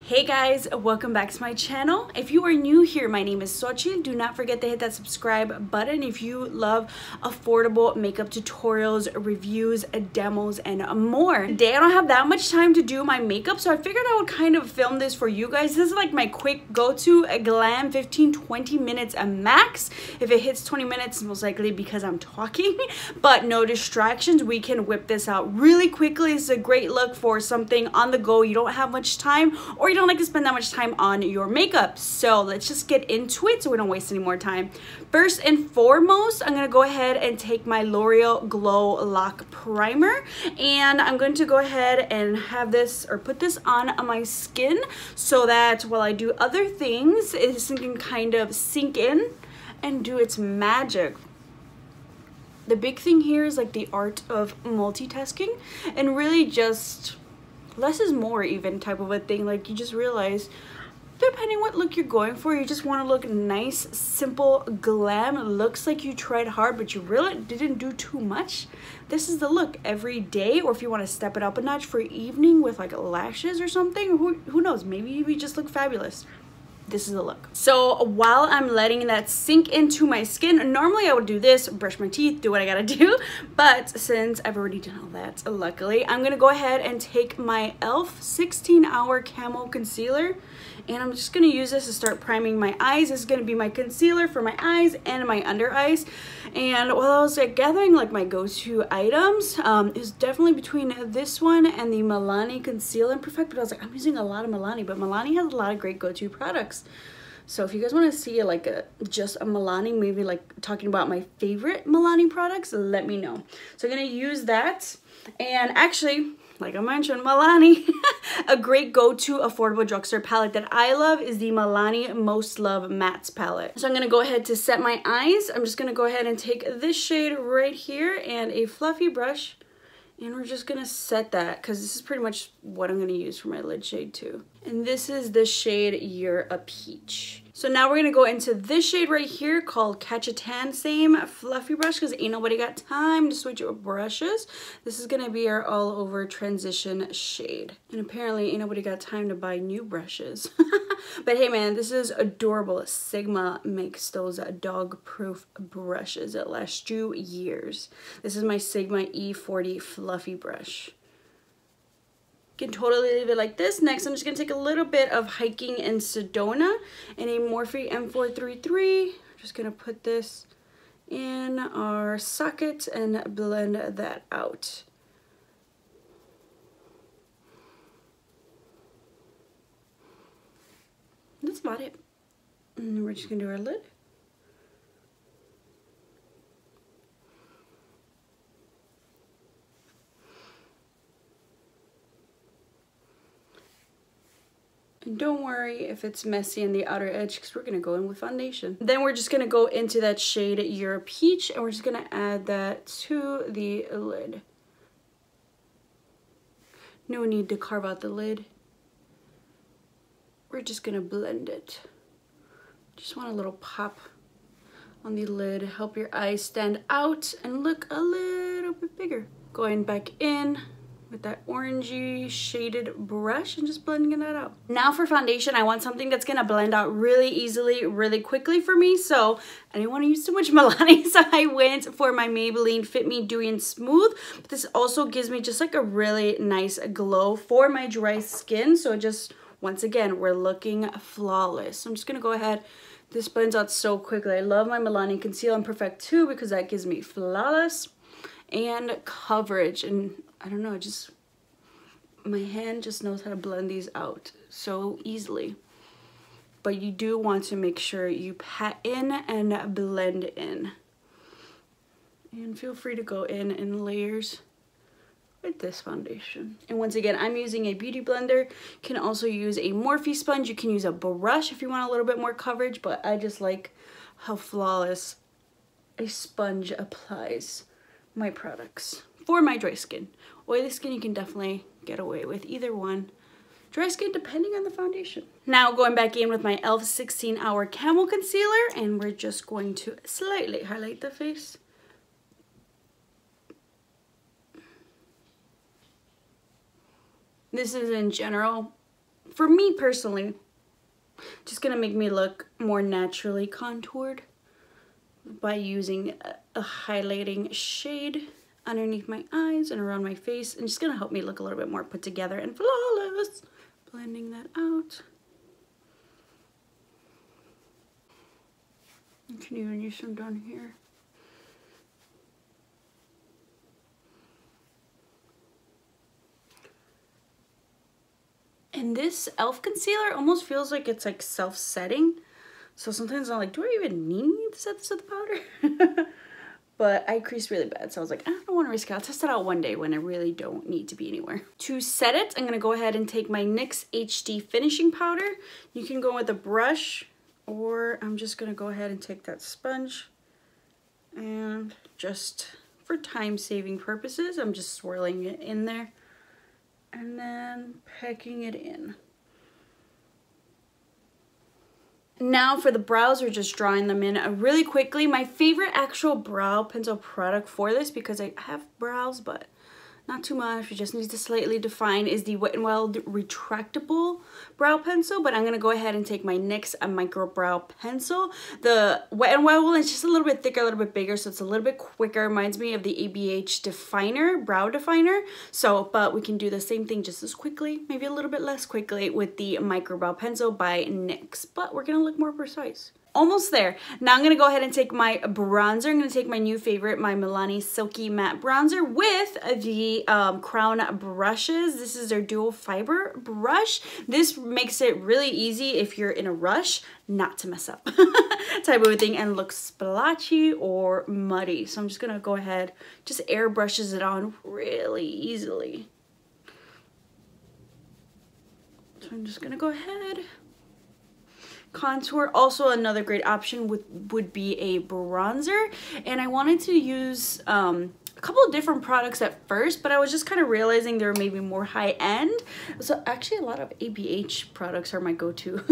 Hey guys, welcome back to my channel. If you are new here, my name is Xochitl. Do not forget to hit that subscribe button if you love affordable makeup tutorials, reviews, demos, and more. Today I don't have that much time to do my makeup, so I figured I would kind of film this for you guys. This is like my quick go-to glam 15-20 minutes a max. If it hits 20 minutes, most likely because I'm talking, but no distractions. We can whip this out really quickly. It's a great look for something on the go. You don't have much time, or you don't like to spend that much time on your makeup. So let's just get into it so we don't waste any more time. First and foremost, I'm gonna go ahead and take my L'Oreal Glow Lock Primer, and I'm going to go ahead and have this or put this on my skin so that while I do other things, it can kind of sink in and do its magic. The big thing here is like the art of multitasking and really just less is more even type of a thing. Like you just realize depending what look you're going for, you just want to look nice, simple, glam. It looks like you tried hard but you really didn't do too much. This is the look every day, or if you want to step it up a notch for evening with like lashes or something, who knows, maybe you just look fabulous. This is the look. So while I'm letting that sink into my skin, normally I would do this, brush my teeth, do what I gotta do, but since I've already done all that, luckily, I'm gonna go ahead and take my e.l.f. 16-hour Camo Concealer, and I'm just gonna use this to start priming my eyes. This is gonna be my concealer for my eyes and my under eyes. And while I was like gathering like my go-to items, it's definitely between this one and the Milani Conceal and Perfect, but I was like, I'm using a lot of Milani, but Milani has a lot of great go-to products. So if you guys want to see like just a Milani, maybe like talking about my favorite Milani products, let me know. So I'm going to use that. And actually, like I mentioned, Milani, a great go-to affordable drugstore palette that I love is the Milani Most Love Mattes palette. So I'm going to go ahead to set my eyes. I'm just going to go ahead and take this shade right here and a fluffy brush. And we're just going to set that because this is pretty much what I'm going to use for my lid shade too. And this is the shade You're a Peach. So now we're going to go into this shade right here called Catch a Tan. Same fluffy brush because ain't nobody got time to switch up brushes. This is going to be our all over transition shade. And apparently ain't nobody got time to buy new brushes. But hey man, this is adorable. Sigma makes those dog proof brushes that last you years. This is my Sigma E40 fluffy brush. Can totally leave it like this. Next, I'm just going to take a little bit of Hiking in Sedona and a Morphe M433. I'm just going to put this in our socket and blend that out. That's about it. And then we're just going to do our lid. And don't worry if it's messy in the outer edge because we're going to go in with foundation. Then we're just going to go into that shade You're a Peach and we're just going to add that to the lid. No need to carve out the lid. We're just going to blend it. Just want a little pop on the lid. Help your eyes stand out and look a little bit bigger. Going back in with that orangey shaded brush and just blending that out. Now for foundation, I want something that's gonna blend out really easily, really quickly for me. So I didn't want to use too much Milani, so I went for my Maybelline Fit Me Dewy and Smooth. But this also gives me just like a really nice glow for my dry skin. So just, once again, we're looking flawless. So I'm just gonna go ahead. This blends out so quickly. I love my Milani Conceal and Perfect too because that gives me flawless and coverage. And I don't know, just my hand just knows how to blend these out so easily. But you do want to make sure you pat in and blend in. And feel free to go in layers with this foundation. And once again, I'm using a beauty blender. You can also use a Morphe sponge. You can use a brush if you want a little bit more coverage, but I just like how flawless a sponge applies my products for my dry skin. Oily skin, you can definitely get away with either one. Dry skin, depending on the foundation. Now going back in with my e.l.f. 16-hour Camo Concealer, and we're just going to slightly highlight the face. This is in general for me personally, just gonna make me look more naturally contoured by using a highlighting shade underneath my eyes and around my face, and just gonna help me look a little bit more put together and flawless. Blending that out. You can even use some down here. And this e.l.f. concealer almost feels like it's like self-setting. So sometimes I'm like, do I even need to set this with the powder? But I crease really bad, so I was like, I don't want to risk it. I'll test it out one day when I really don't need to be anywhere. To set it, I'm going to go ahead and take my NYX HD finishing powder. You can go with a brush, or I'm just going to go ahead and take that sponge. And just for time-saving purposes, I'm just swirling it in there. And then packing it in. Now for the brows, we're just drawing them in really quickly. My favorite actual brow pencil product for this, because I have brows, but not too much, we just need to slightly define, is the Wet n Wild retractable brow pencil. But I'm going to go ahead and take my NYX Microbrow Pencil. The Wet n Wild one is just a little bit thicker, a little bit bigger, so it's a little bit quicker. Reminds me of the ABH definer, brow definer. So, but we can do the same thing just as quickly, maybe a little bit less quickly with the Microbrow Pencil by NYX. But we're going to look more precise. Almost there. Now I'm going to go ahead and take my bronzer. I'm going to take my new favorite, my Milani Silky Matte Bronzer with the Crown brushes. This is their dual fiber brush. This makes it really easy if you're in a rush not to mess up type of a thing and look splotchy or muddy. So I'm just going to go ahead, just airbrushes it on really easily. So I'm just going to go ahead. Contour, also another great option would be a bronzer, and I wanted to use a couple of different products at first, but I was just kind of realizing they were maybe more high-end. So actually a lot of ABH products are my go-to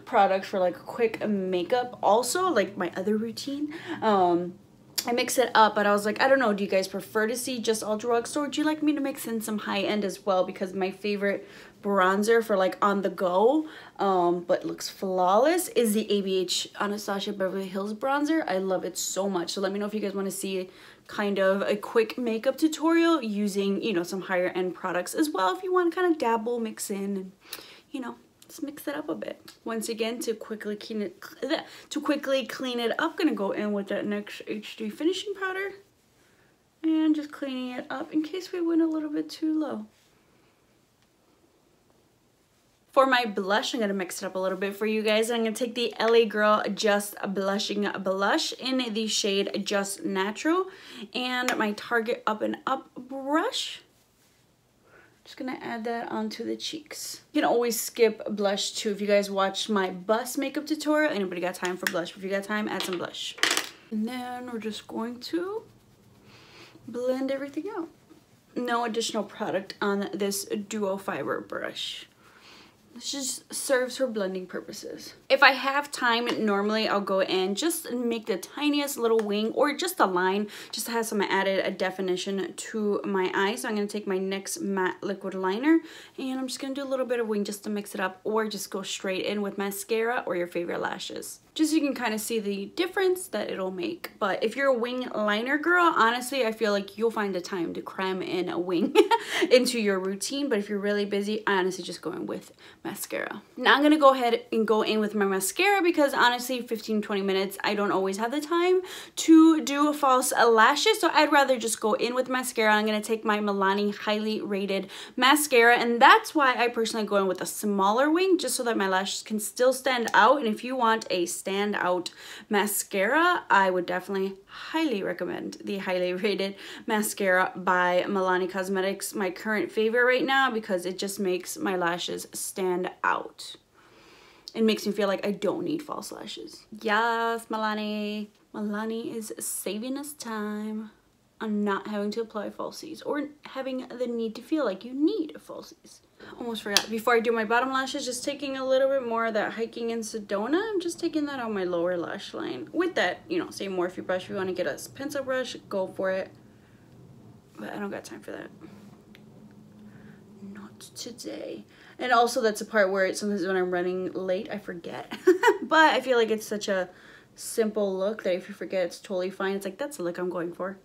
products for like quick makeup. Also, like my other routine, I mix it up, but I was like, I don't know, do you guys prefer to see just all drugstore? Do you like me to mix in some high-end as well? Because my favorite bronzer for like on the go, but looks flawless, is the ABH Anastasia Beverly Hills bronzer. I love it so much. So let me know if you guys want to see kind of a quick makeup tutorial using, you know, some higher end products as well. If you want to kind of dabble, mix in, and, you know, let's mix it up a bit. Once again, to quickly clean it up, gonna go in with that NYX HD finishing powder and just cleaning it up in case we went a little bit too low. For my blush, I'm going to mix it up a little bit for you guys. I'm going to take the LA Girl Just Blushing Blush in the shade Just Natural, and my Target Up and Up brush. Just going to add that onto the cheeks. You can always skip blush too. If you guys watched my bust makeup tutorial, anybody got time for blush? If you got time, add some blush. And then we're just going to blend everything out. No additional product on this duo fiber brush. This just serves for blending purposes. If I have time, normally I'll go in just make the tiniest little wing or just a line, just to have some added definition to my eye. So I'm going to take my NYX matte liquid liner, and I'm just going to do a little bit of wing just to mix it up, or just go straight in with mascara or your favorite lashes. Just so you can kind of see the difference that it'll make. But if you're a wing liner girl, honestly, I feel like you'll find the time to cram in a wing into your routine. But if you're really busy, I honestly just go in with mascara. Now I'm gonna go ahead and go in with my mascara, because honestly 15-20 minutes, I don't always have the time to do false lashes, so I'd rather just go in with mascara. I'm gonna take my Milani highly rated mascara, and that's why I personally go in with a smaller wing, just so that my lashes can still stand out. And if you want a standout mascara, I would definitely highly recommend the highly rated mascara by Milani Cosmetics, my current favorite right now, because it just makes my lashes stand out. It makes me feel like I don't need false lashes. Yes, Milani. Milani is saving us time on not having to apply falsies or having the need to feel like you need falsies. Almost forgot. Before I do my bottom lashes, just taking a little bit more of that Hiking in Sedona. I'm just taking that on my lower lash line. With that, you know, say Morphe brush. If you want to get a pencil brush, go for it. But I don't got time for that. Not today. And also that's a part where sometimes when I'm running late, I forget. But I feel like it's such a simple look that if you forget, it's totally fine. It's like, that's the look I'm going for.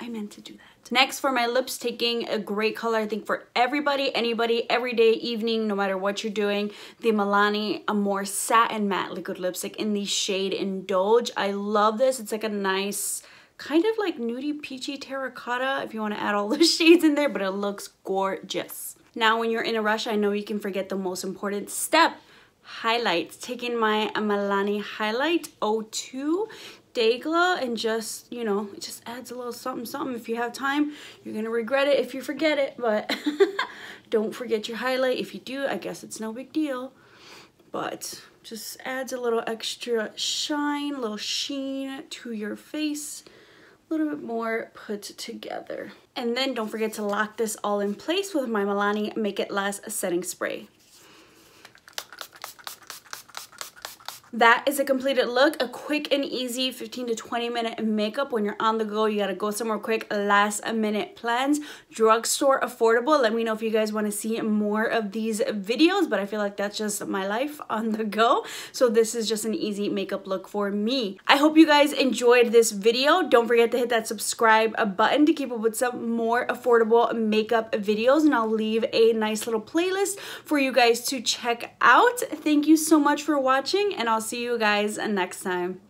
I meant to do that. Next, for my lips, taking a great color, I think for everybody, anybody, every day, evening, no matter what you're doing, the Milani Amore Satin Matte Liquid Lipstick in the shade Indulge. I love this. It's like a nice, kind of like nudie peachy terracotta if you want to add all those shades in there, but it looks gorgeous. Now, when you're in a rush, I know you can forget the most important step, highlights. Taking my Milani Highlight 02 Day Glow and just, you know, it just adds a little something, something. If you have time, you're going to regret it if you forget it, but don't forget your highlight. If you do, I guess it's no big deal, but just adds a little extra shine, a little sheen to your face, a little bit more put together. And then don't forget to lock this all in place with my Milani Make It Last Setting Spray. That is a completed look, a quick and easy 15 to 20 minute makeup. When you're on the go, you gotta go somewhere quick, last minute plans, drugstore affordable. Let me know if you guys want to see more of these videos, but I feel like that's just my life on the go. So this is just an easy makeup look for me. I hope you guys enjoyed this video. Don't forget to hit that subscribe button to keep up with some more affordable makeup videos, and I'll leave a nice little playlist for you guys to check out. Thank you so much for watching, and I'll see you guys next time.